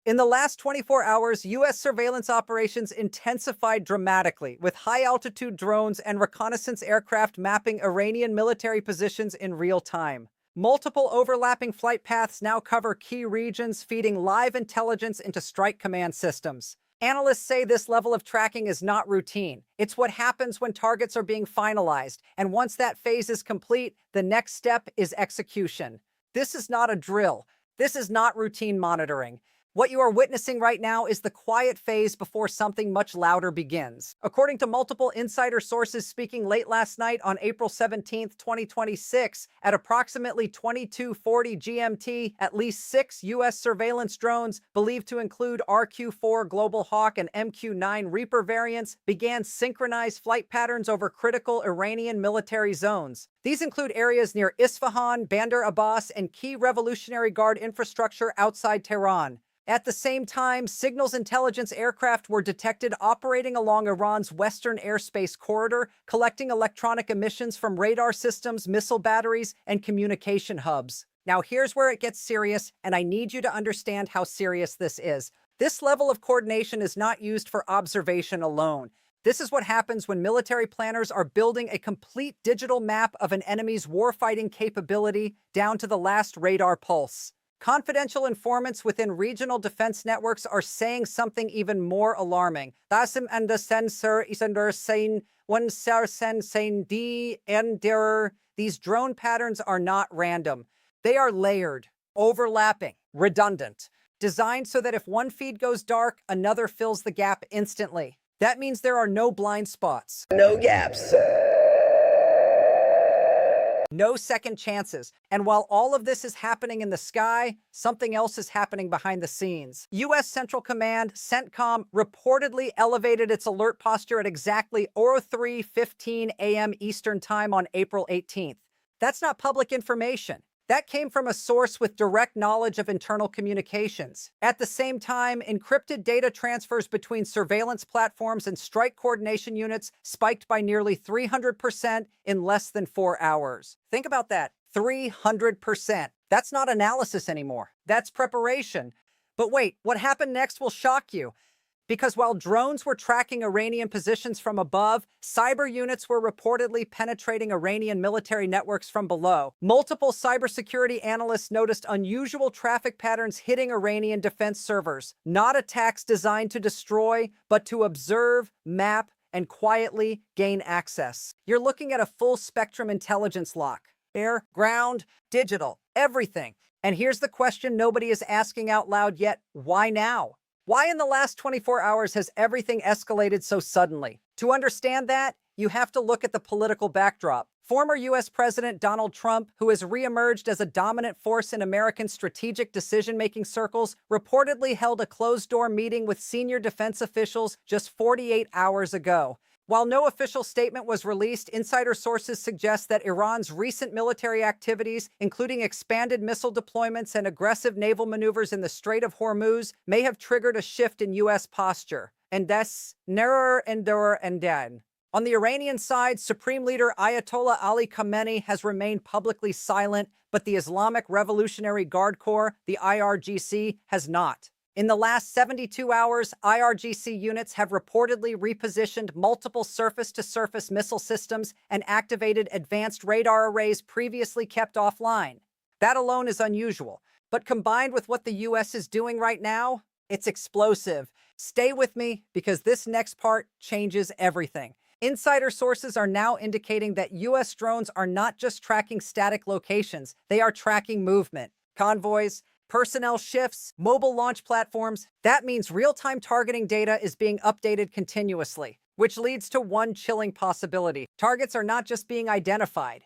In the last 24 hours, U.S. surveillance operations intensified dramatically, with high-altitude drones and reconnaissance aircraft mapping Iranian military positions in real time. Multiple overlapping flight paths now cover key regions, feeding live intelligence into strike command systems. Analysts say this level of tracking is not routine. It's what happens when targets are being finalized, and once that phase is complete, the next step is execution. This is not a drill. This is not routine monitoring. What you are witnessing right now is the quiet phase before something much louder begins. According to multiple insider sources speaking late last night on April 17, 2026, at approximately 22:40 GMT, at least 6 U.S. surveillance drones, believed to include RQ-4 Global Hawk and MQ-9 Reaper variants, began synchronized flight patterns over critical Iranian military zones. These include areas near Isfahan, Bandar Abbas, and key Revolutionary Guard infrastructure outside Tehran. At the same time, signals intelligence aircraft were detected operating along Iran's western airspace corridor, collecting electronic emissions from radar systems, missile batteries, and communication hubs. Now here's where it gets serious, and I need you to understand how serious this is. This level of coordination is not used for observation alone. This is what happens when military planners are building a complete digital map of an enemy's warfighting capability down to the last radar pulse. Confidential informants within regional defense networks are saying something even more alarming. Dasim and the sensor is under saying one saying D and der. These drone patterns are not random. They are layered, overlapping, redundant, designed so that if one feed goes dark, another fills the gap instantly. That means there are no blind spots. No gaps. No second chances. And while all of this is happening in the sky, something else is happening behind the scenes. U.S. Central Command, CENTCOM, reportedly elevated its alert posture at exactly 03:15 a.m. Eastern Time on April 18th. That's not public information. That came from a source with direct knowledge of internal communications. At the same time, encrypted data transfers between surveillance platforms and strike coordination units spiked by nearly 300% in less than 4 hours. Think about that, 300%. That's not analysis anymore. That's preparation. But wait, what happened next will shock you. Because while drones were tracking Iranian positions from above, cyber units were reportedly penetrating Iranian military networks from below. Multiple cybersecurity analysts noticed unusual traffic patterns hitting Iranian defense servers. Not attacks designed to destroy, but to observe, map, and quietly gain access. You're looking at a full-spectrum intelligence lock. Air, ground, digital, everything. And here's the question nobody is asking out loud yet: why now? Why in the last 24 hours has everything escalated so suddenly? To understand that, you have to look at the political backdrop. Former U.S. President Donald Trump, who has reemerged as a dominant force in American strategic decision-making circles, reportedly held a closed-door meeting with senior defense officials just 48 hours ago. While no official statement was released, insider sources suggest that Iran's recent military activities, including expanded missile deployments and aggressive naval maneuvers in the Strait of Hormuz, may have triggered a shift in U.S. posture. And that's nearer and durer and dan. On the Iranian side, Supreme Leader Ayatollah Ali Khamenei has remained publicly silent, but the Islamic Revolutionary Guard Corps, the IRGC, has not. In the last 72 hours, IRGC units have reportedly repositioned multiple surface-to-surface missile systems and activated advanced radar arrays previously kept offline. That alone is unusual, but combined with what the U.S. is doing right now, it's explosive. Stay with me, because this next part changes everything. Insider sources are now indicating that U.S. drones are not just tracking static locations, they are tracking movement, convoys, personnel shifts, mobile launch platforms. That means real-time targeting data is being updated continuously, which leads to one chilling possibility. Targets are not just being identified.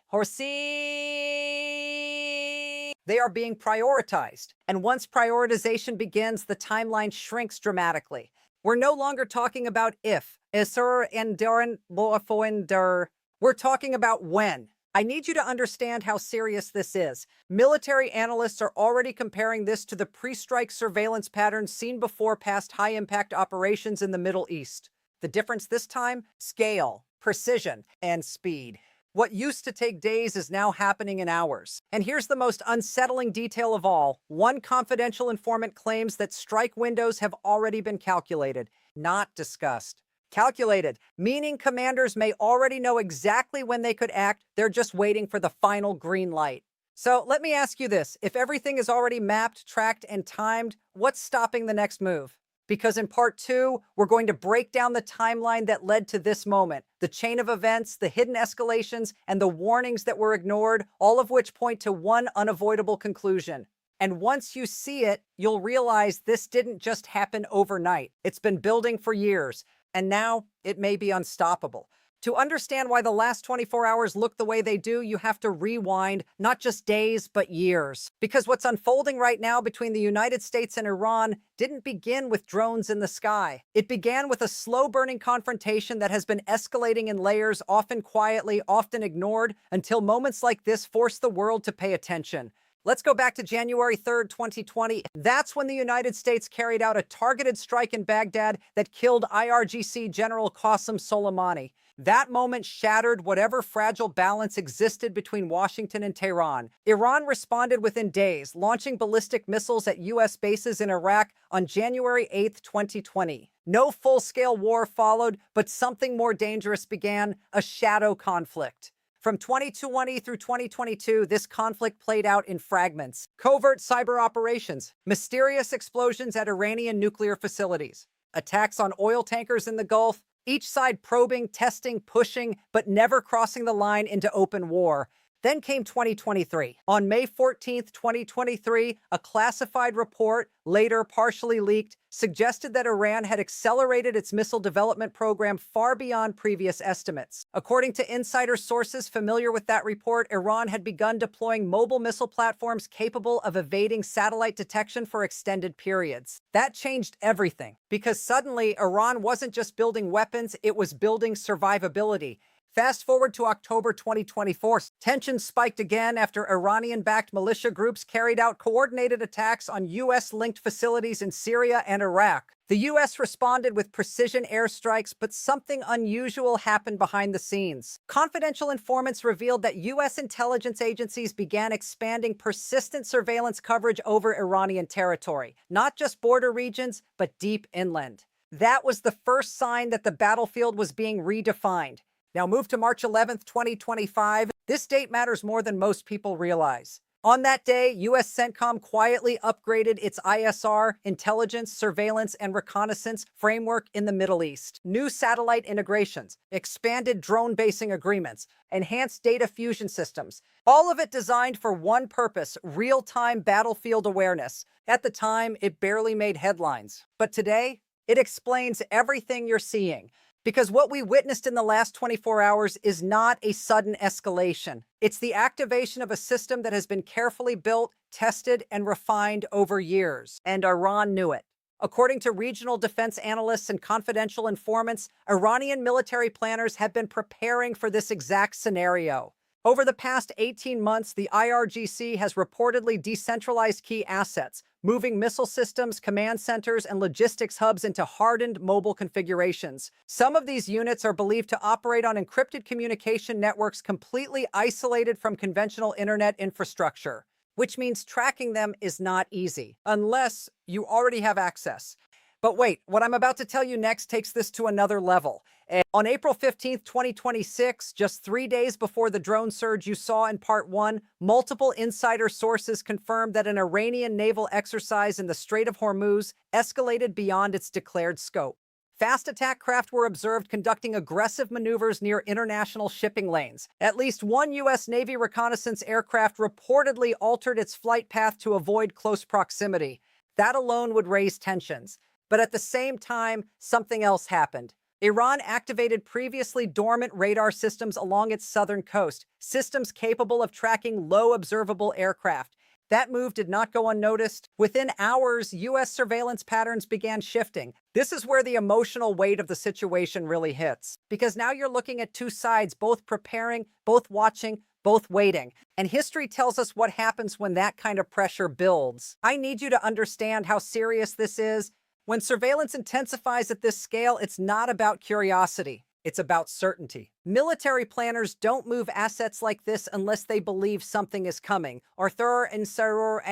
They are being prioritized. And once prioritization begins, the timeline shrinks dramatically. We're no longer talking about if. We're talking about when. I need you to understand how serious this is. Military analysts are already comparing this to the pre-strike surveillance patterns seen before past high-impact operations in the Middle East. The difference this time? Scale, precision, and speed. What used to take days is now happening in hours. And here's the most unsettling detail of all. One confidential informant claims that strike windows have already been calculated, not discussed. Calculated, meaning commanders may already know exactly when they could act, they're just waiting for the final green light. So let me ask you this. If everything is already mapped, tracked, and timed, what's stopping the next move? Because in part two, we're going to break down the timeline that led to this moment, the chain of events, the hidden escalations, and the warnings that were ignored, all of which point to one unavoidable conclusion. And once you see it, you'll realize this didn't just happen overnight. It's been building for years, and now it may be unstoppable. To understand why the last 24 hours look the way they do, you have to rewind, not just days, but years. Because what's unfolding right now between the United States and Iran didn't begin with drones in the sky. It began with a slow-burning confrontation that has been escalating in layers, often quietly, often ignored, until moments like this force the world to pay attention. Let's go back to January 3rd, 2020. That's when the United States carried out a targeted strike in Baghdad that killed IRGC General Qasem Soleimani. That moment shattered whatever fragile balance existed between Washington and Tehran. Iran responded within days, launching ballistic missiles at U.S. bases in Iraq on January 8, 2020. No full-scale war followed, but something more dangerous began, a shadow conflict. From 2020 through 2022, this conflict played out in fragments. Covert cyber operations, mysterious explosions at Iranian nuclear facilities, attacks on oil tankers in the Gulf, each side probing, testing, pushing, but never crossing the line into open war. Then came 2023. On May 14th, 2023, a classified report, later partially leaked, suggested that Iran had accelerated its missile development program far beyond previous estimates. According to insider sources familiar with that report, Iran had begun deploying mobile missile platforms capable of evading satellite detection for extended periods. That changed everything, because suddenly Iran wasn't just building weapons, it was building survivability. Fast forward to October 2024, tensions spiked again after Iranian-backed militia groups carried out coordinated attacks on U.S.-linked facilities in Syria and Iraq. The U.S. responded with precision airstrikes, but something unusual happened behind the scenes. Confidential informants revealed that U.S. intelligence agencies began expanding persistent surveillance coverage over Iranian territory, not just border regions, but deep inland. That was the first sign that the battlefield was being redefined. Now move to March 11th, 2025. This date matters more than most people realize. On that day, U.S. CENTCOM quietly upgraded its ISR, intelligence, surveillance, and reconnaissance framework in the Middle East. New satellite integrations, expanded drone basing agreements, enhanced data fusion systems. All of it designed for one purpose, real-time battlefield awareness. At the time, it barely made headlines. But today, it explains everything you're seeing. Because what we witnessed in the last 24 hours is not a sudden escalation. It's the activation of a system that has been carefully built, tested, and refined over years. And Iran knew it. According to regional defense analysts and confidential informants, Iranian military planners have been preparing for this exact scenario. Over the past 18 months, the IRGC has reportedly decentralized key assets, moving missile systems, command centers, and logistics hubs into hardened mobile configurations. Some of these units are believed to operate on encrypted communication networks completely isolated from conventional internet infrastructure, which means tracking them is not easy, unless you already have access. But wait, what I'm about to tell you next takes this to another level. On April 15th, 2026, just 3 days before the drone surge you saw in part 1, multiple insider sources confirmed that an Iranian naval exercise in the Strait of Hormuz escalated beyond its declared scope. Fast attack craft were observed conducting aggressive maneuvers near international shipping lanes. At least one U.S. Navy reconnaissance aircraft reportedly altered its flight path to avoid close proximity. That alone would raise tensions. But at the same time, something else happened. Iran activated previously dormant radar systems along its southern coast, systems capable of tracking low observable aircraft. That move did not go unnoticed. Within hours, U.S. surveillance patterns began shifting. This is where the emotional weight of the situation really hits. Because now you're looking at two sides, both preparing, both watching, both waiting. And history tells us what happens when that kind of pressure builds. I need you to understand how serious this is. When surveillance intensifies at this scale, it's not about curiosity. It's about certainty. Military planners don't move assets like this unless they believe something is coming. Arthur and Saror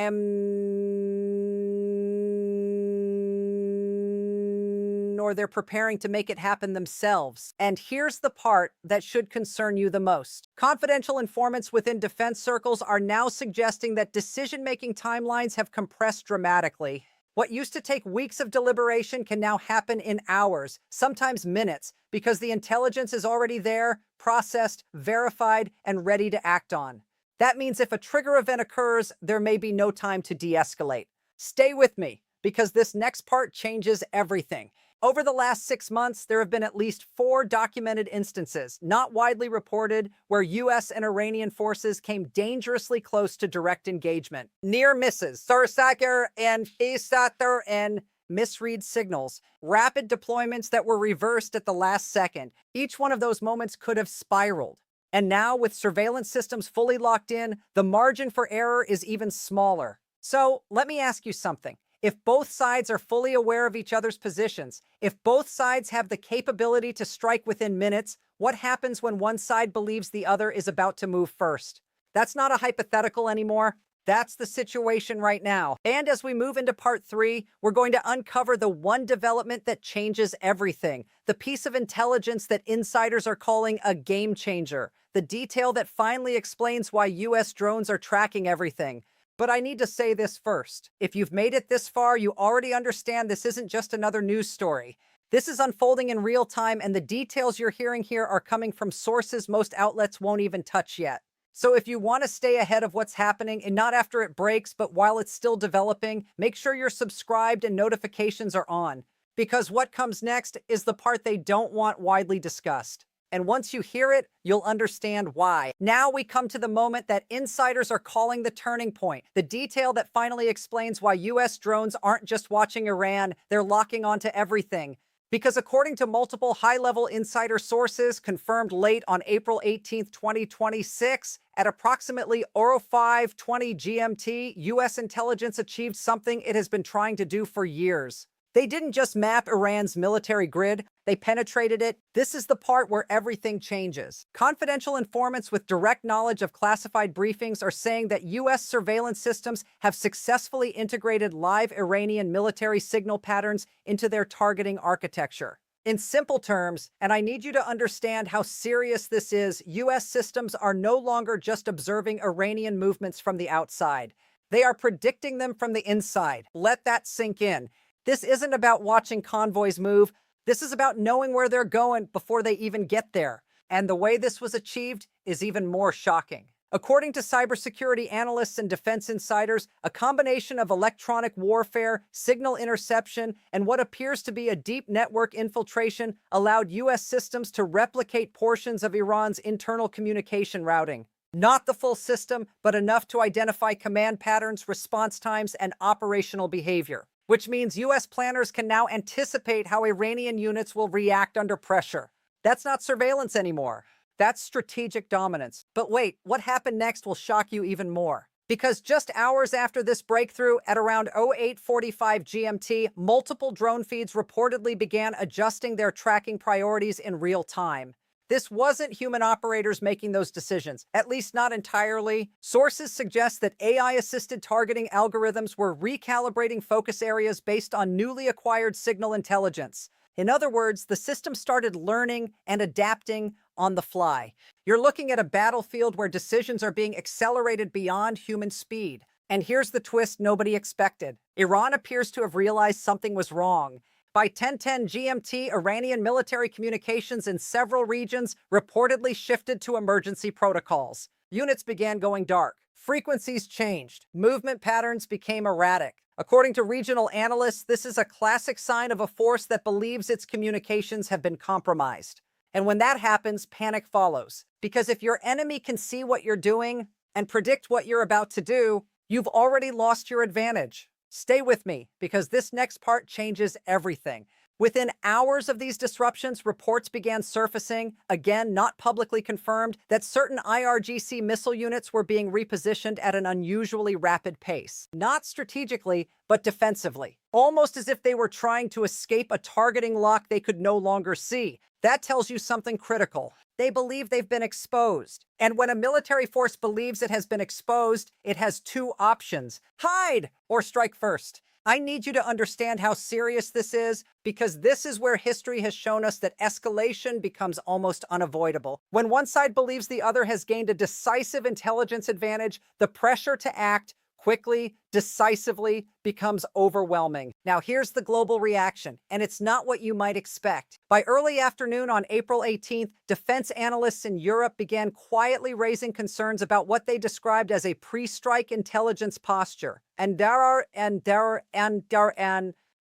or they're preparing to make it happen themselves. And here's the part that should concern you the most. Confidential informants within defense circles are now suggesting that decision-making timelines have compressed dramatically. What used to take weeks of deliberation can now happen in hours, sometimes minutes, because the intelligence is already there, processed, verified, and ready to act on. That means if a trigger event occurs, there may be no time to de-escalate. Stay with me, because this next part changes everything. Over the last 6 months, there have been at least 4 documented instances, not widely reported, where U.S. and Iranian forces came dangerously close to direct engagement. Near misses, Sarsaker and Fisater and misread signals, rapid deployments that were reversed at the last second. Each one of those moments could have spiraled. And now, with surveillance systems fully locked in, the margin for error is even smaller. So, let me ask you something. If both sides are fully aware of each other's positions, if both sides have the capability to strike within minutes, what happens when one side believes the other is about to move first? That's not a hypothetical anymore. That's the situation right now. And as we move into part 3, we're going to uncover the one development that changes everything, the piece of intelligence that insiders are calling a game changer, the detail that finally explains why US drones are tracking everything. But I need to say this first. If you've made it this far, you already understand this isn't just another news story. This is unfolding in real time, and the details you're hearing here are coming from sources most outlets won't even touch yet. So if you want to stay ahead of what's happening, and not after it breaks, but while it's still developing, make sure you're subscribed and notifications are on. Because what comes next is the part they don't want widely discussed. And once you hear it, you'll understand why. Now we come to the moment that insiders are calling the turning point, the detail that finally explains why US drones aren't just watching Iran, they're locking onto everything. Because according to multiple high-level insider sources confirmed late on April 18, 2026, at approximately 05:20 GMT, US intelligence achieved something it has been trying to do for years. They didn't just map Iran's military grid, they penetrated it. This is the part where everything changes. Confidential informants with direct knowledge of classified briefings are saying that US surveillance systems have successfully integrated live Iranian military signal patterns into their targeting architecture. In simple terms, and I need you to understand how serious this is, US systems are no longer just observing Iranian movements from the outside. They are predicting them from the inside. Let that sink in. This isn't about watching convoys move. This is about knowing where they're going before they even get there. And the way this was achieved is even more shocking. According to cybersecurity analysts and defense insiders, a combination of electronic warfare, signal interception, and what appears to be a deep network infiltration allowed US systems to replicate portions of Iran's internal communication routing. Not the full system, but enough to identify command patterns, response times, and operational behavior. Which means US planners can now anticipate how Iranian units will react under pressure. That's not surveillance anymore. That's strategic dominance. But wait, what happened next will shock you even more. Because just hours after this breakthrough, at around 08:45 GMT, multiple drone feeds reportedly began adjusting their tracking priorities in real time. This wasn't human operators making those decisions, at least not entirely. Sources suggest that AI-assisted targeting algorithms were recalibrating focus areas based on newly acquired signal intelligence. In other words, the system started learning and adapting on the fly. You're looking at a battlefield where decisions are being accelerated beyond human speed. And here's the twist nobody expected. Iran appears to have realized something was wrong. By 10:10 GMT, Iranian military communications in several regions reportedly shifted to emergency protocols. Units began going dark. Frequencies changed. Movement patterns became erratic. According to regional analysts, this is a classic sign of a force that believes its communications have been compromised. And when that happens, panic follows. Because if your enemy can see what you're doing and predict what you're about to do, you've already lost your advantage. Stay with me, because this next part changes everything. Within hours of these disruptions, reports began surfacing, again not publicly confirmed, that certain IRGC missile units were being repositioned at an unusually rapid pace. Not strategically, but defensively. Almost as if they were trying to escape a targeting lock they could no longer see. That tells you something critical. They believe they've been exposed. And when a military force believes it has been exposed, it has two options: hide or strike first. I need you to understand how serious this is, because this is where history has shown us that escalation becomes almost unavoidable. When one side believes the other has gained a decisive intelligence advantage, the pressure to act quickly, decisively becomes overwhelming. Now, here's the global reaction, and it's not what you might expect. By early afternoon on April 18th, defense analysts in Europe began quietly raising concerns about what they described as a pre-strike intelligence posture. And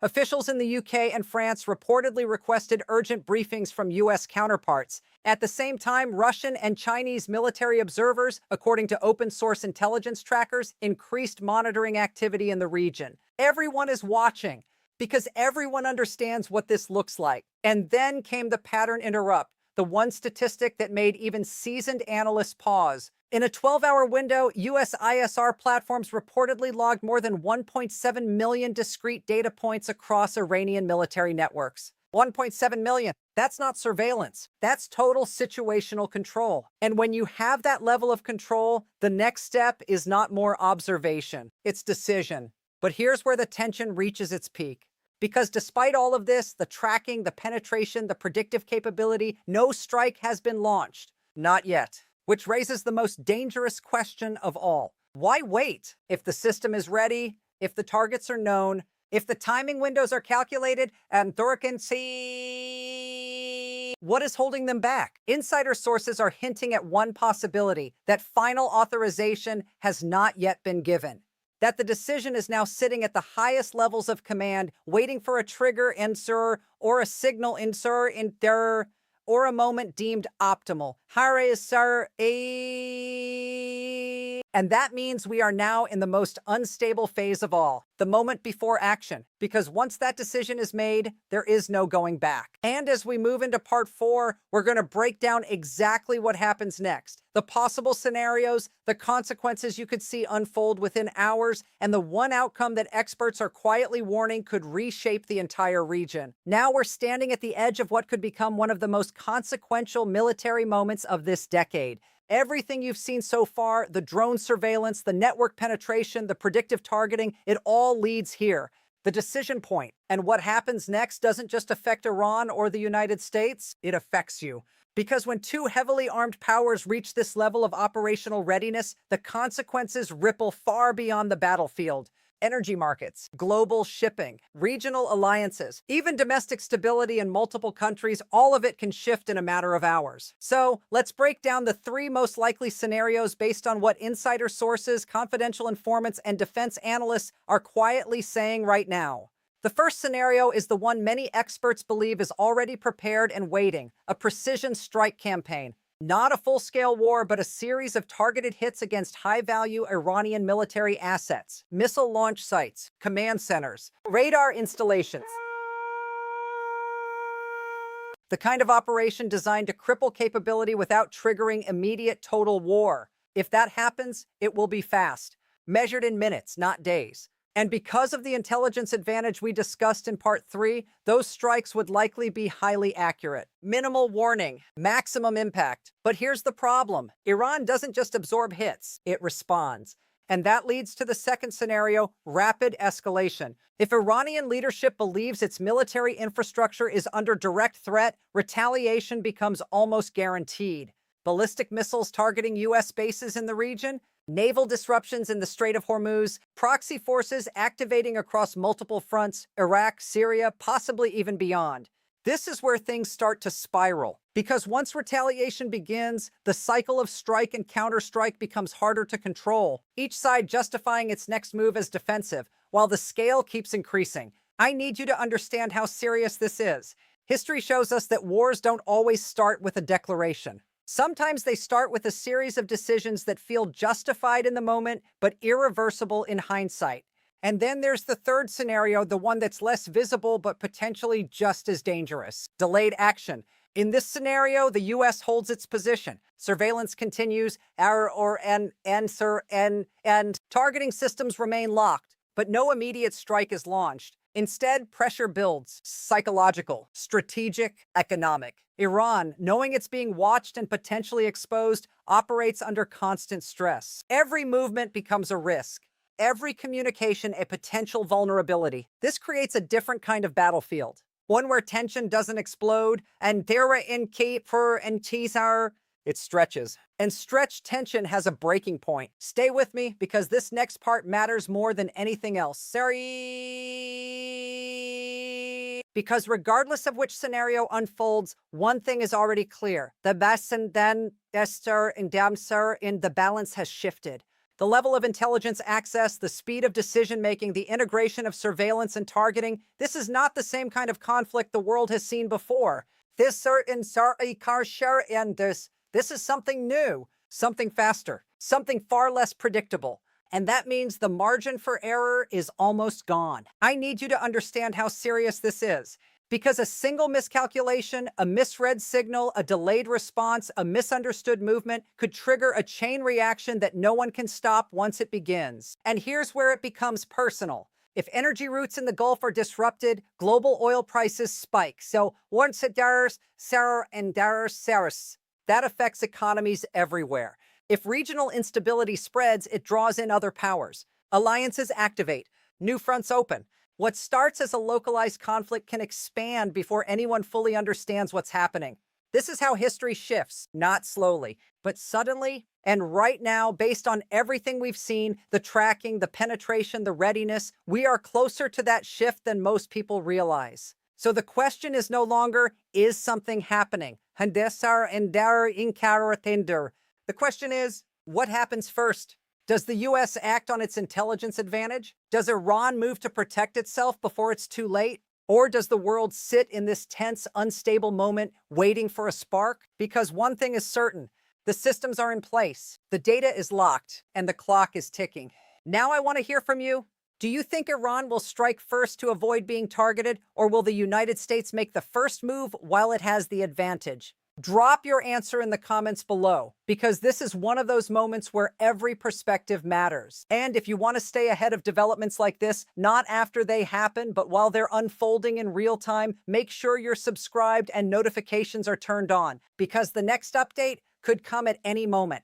officials in the UK and France reportedly requested urgent briefings from US counterparts. At the same time, Russian and Chinese military observers, according to open-source intelligence trackers, increased monitoring activity in the region. Everyone is watching, because everyone understands what this looks like. And then came the pattern interrupt, the one statistic that made even seasoned analysts pause. In a 12-hour window, US ISR platforms reportedly logged more than 1.7 million discrete data points across Iranian military networks. 1.7 million. That's not surveillance. That's total situational control. And when you have that level of control, the next step is not more observation. It's decision. But here's where the tension reaches its peak. Because despite all of this, the tracking, the penetration, the predictive capability, no strike has been launched. Not yet. Which raises the most dangerous question of all. Why wait? If the system is ready, if the targets are known, if the timing windows are calculated, and can see, what is holding them back? Insider sources are hinting at one possibility: that final authorization has not yet been given. That the decision is now sitting at the highest levels of command, waiting for a trigger insur or a signal insur inter or a moment deemed optimal. And that means we are now in the most unstable phase of all, the moment before action, because once that decision is made, there is no going back. And as we move into part 4, we're going to break down exactly what happens next, the possible scenarios, the consequences you could see unfold within hours, and the one outcome that experts are quietly warning could reshape the entire region. Now we're standing at the edge of what could become one of the most consequential military moments of this decade. Everything you've seen so far, the drone surveillance, the network penetration, the predictive targeting, it all leads here. The decision point. And what happens next doesn't just affect Iran or the United States, it affects you. Because when two heavily armed powers reach this level of operational readiness, the consequences ripple far beyond the battlefield. Energy markets, global shipping, regional alliances, even domestic stability in multiple countries, all of it can shift in a matter of hours. So let's break down the 3 most likely scenarios based on what insider sources, confidential informants, and defense analysts are quietly saying right now. The first scenario is the one many experts believe is already prepared and waiting: a precision strike campaign. Not a full-scale war, but a series of targeted hits against high-value Iranian military assets, missile launch sites, command centers, radar installations. The kind of operation designed to cripple capability without triggering immediate total war. If that happens, it will be fast, measured in minutes, not days. And because of the intelligence advantage we discussed in part 3, those strikes would likely be highly accurate. Minimal warning, maximum impact. But here's the problem. Iran doesn't just absorb hits, it responds. And that leads to the second scenario: rapid escalation. If Iranian leadership believes its military infrastructure is under direct threat, retaliation becomes almost guaranteed. Ballistic missiles targeting US bases in the region, naval disruptions in the Strait of Hormuz, proxy forces activating across multiple fronts, Iraq, Syria, possibly even beyond. This is where things start to spiral, because once retaliation begins, the cycle of strike and counterstrike becomes harder to control, each side justifying its next move as defensive, while the scale keeps increasing. I need you to understand how serious this is. History shows us that wars don't always start with a declaration. Sometimes they start with a series of decisions that feel justified in the moment, but irreversible in hindsight. And then there's the third scenario, the one that's less visible but potentially just as dangerous. Delayed action. In this scenario, the U.S. holds its position. Surveillance continues, and targeting systems remain locked, but no immediate strike is launched. Instead, pressure builds, psychological, strategic, economic. Iran, knowing it's being watched and potentially exposed, operates under constant stress. Every movement becomes a risk. Every communication a potential vulnerability. This creates a different kind of battlefield. One where tension doesn't explode, and there in keeper and teaser, it stretches. And stretched tension has a breaking point. Stay with me because this next part matters more than anything else. Sorry. Because regardless of which scenario unfolds, one thing is already clear. The best and then Esther and Damser in the balance has shifted. The level of intelligence access, the speed of decision-making, the integration of surveillance and targeting, this is not the same kind of conflict the world has seen before. This is something new, something faster, something far less predictable. And that means the margin for error is almost gone. I need you to understand how serious this is. Because a single miscalculation, a misread signal, a delayed response, a misunderstood movement could trigger a chain reaction that no one can stop once it begins. And here's where it becomes personal. If energy routes in the Gulf are disrupted, global oil prices spike. So once it does, that affects economies everywhere. If regional instability spreads, it draws in other powers. Alliances activate. New fronts open. What starts as a localized conflict can expand before anyone fully understands what's happening. This is how history shifts, not slowly, but suddenly. And right now, based on everything we've seen, the tracking, the penetration, the readiness, we are closer to that shift than most people realize. So the question is no longer, is something happening? The question is, what happens first? Does the U.S. act on its intelligence advantage? Does Iran move to protect itself before it's too late? Or does the world sit in this tense, unstable moment waiting for a spark? Because one thing is certain, the systems are in place, the data is locked, and the clock is ticking. Now I want to hear from you. Do you think Iran will strike first to avoid being targeted, or will the United States make the first move while it has the advantage? Drop your answer in the comments below, because this is one of those moments where every perspective matters. And if you want to stay ahead of developments like this, not after they happen, but while they're unfolding in real time, make sure you're subscribed and notifications are turned on, because the next update could come at any moment.